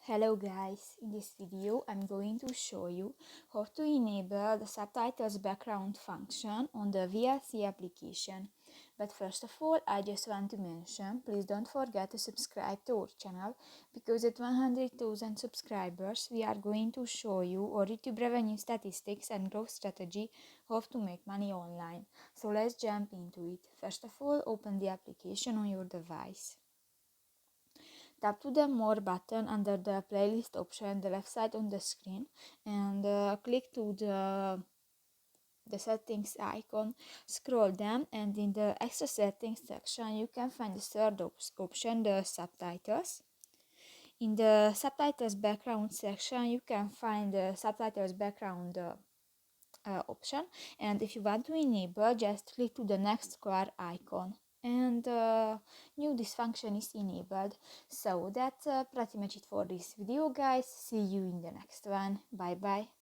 Hello guys, in this video I'm going to show you how to enable the subtitles background function on the VLC application. But first of all, I just want to mention, please don't forget to subscribe to our channel, because at 100,000 subscribers we are going to show you our YouTube revenue statistics and growth strategy, how to make money online. So let's jump into it. First of all, open the application on your device. Tap to the More button under the playlist option, the left side on the screen, and click to the settings icon. Scroll down, and in the extra settings section you can find the third option, the subtitles. In the subtitles background section you can find the subtitles background option, and if you want to enable, just click to the next square icon, and new this function is enabled. So that's pretty much it for this video guys. See you in the next one. Bye bye.